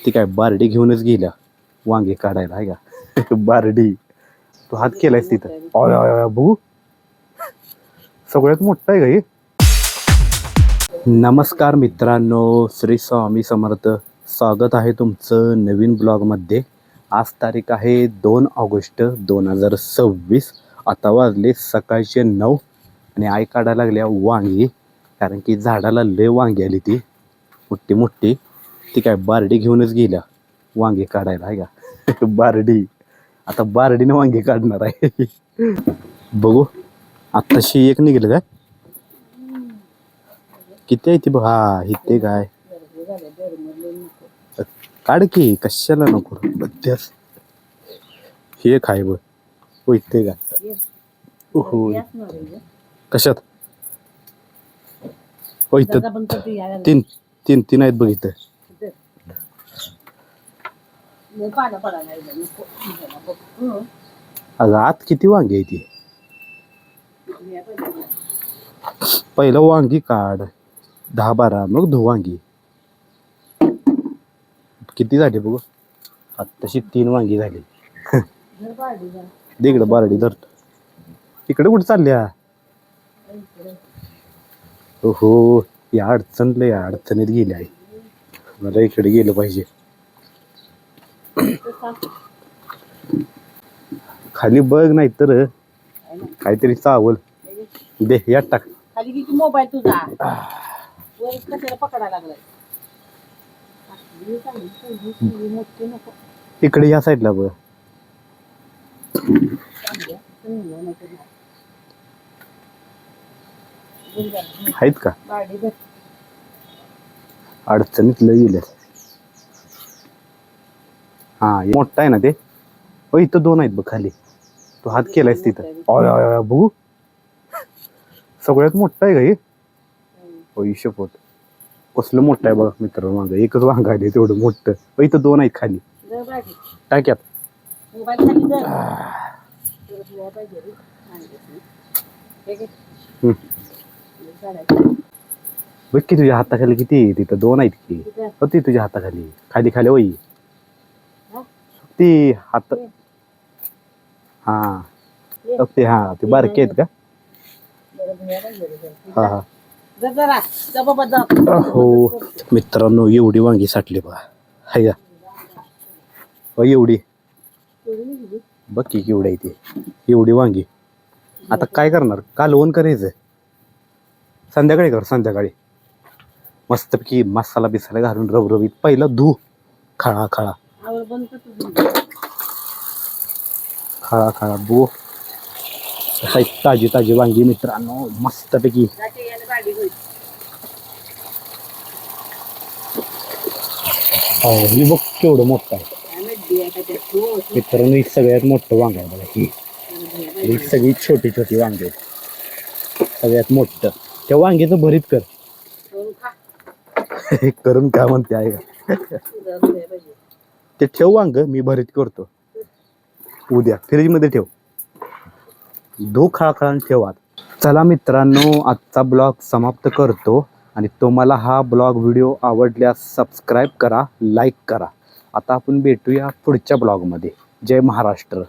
ती काय बारडी घेऊनच गेल्या वांगे काढायला आहे का बारडी. तू हात केलायस तिथं. अय अय अय बघू, सगळ्यात मोठा आहे का हे. नमस्कार मित्रांनो, श्री स्वामी समर्थ. स्वागत आहे तुमचं नवीन ब्लॉगमध्ये. आज तारीख आहे 2 ऑगस्ट 2026. आता वाजले सकाळचे 9 आणि आई काढायला लागल्या वांगी. कारण की झाडाला लय वांगी आली ती मोठी मोठी. ती काय बारडी घेऊनच गेल्या वांगी काढायला आहे का बारडी. आता बारडीने वांगी काढणार आहे बघू. आत्ताशी एक निघेल काय, किती आहे ती बघ. हा इथे काय काढ की, कशाला नको बद्यास. हे काय बघ, हो इथे काय. हो कशात, हो इथं तीन तीन तीन आहेत बघ इथं. अगं आत किती वांगी आहे ती. पहिलं वांगी काढ 10-12, मग धु वांगी. किती झाली बघू. आत्ताशी 3 वांगी झाली. तिकडं बारडी धरतो. इकडे कुठं चालल्या. हो या अडचणलं, या अडचणीत गेली आहे. मला इकडे गेलं पाहिजे. खाली बघ, नाही तर काहीतरी चावल दे. यात टाक खाली की मोबाईल तुझा वर कशाला पकडायला लागलाय. इकडे या साईडला बघ. आहेत का अडचणीत लय गेल्या. हा मोठा आहे ना ते. हो इथं 2 आहेत बघ खाली. तू हात केलायस तिथं. अय अय अय बघू, सगळ्यात मोठा आहे का हे. हो शपथ, कसलं मोठं आहे बघ मित्र. मागं एकच वांग आहे तेवढं मोठं. हो इथं 2 आहेत खाली टाक्यात. बघ की तुझ्या हाताखाली किती. तिथं 2 आहेत की. होती तुझ्या हाताखाली, खाली खाली होई ती हात. हा ते, हा ते बारके आहेत का. हा हा हो मित्रांनो, एवढी वांगी साठली बघा. हाय का हो एवढी. बघ की केवढी आहे ती, एवढी वांगी. आता काय करणार, कालवण करायचं संध्याकाळी. कर संध्याकाळी मस्तपैकी मसाला बिसाला घालून रबरबीत. पहिलं धू खळा खळा खळा खळा बो. ताजी ताजी वांगी मित्रांनो मस्तपैकी. ही बघ केवढं मोठं आहे मित्रांनो. ही सगळ्यात मोठं वांग आहे बघा. ही सगळी छोटी छोटी वांगी आहेत. सगळ्यात मोठं त्या वांग्याचं भरीत कर. करून काय म्हणते आहे का ते. ठेव वांग, मी भरीत करतो उद्या. फ्रीज मध्ये ठेव, धू खळखळान ठेवा. चला मित्रांनो, आजचा ब्लॉग समाप्त करतो. आणि तुम्हाला हा ब्लॉग व्हिडिओ आवडल्यास सबस्क्राईब करा, लाईक करा. आता आपण भेटूया पुढच्या ब्लॉगमध्ये. जय महाराष्ट्र.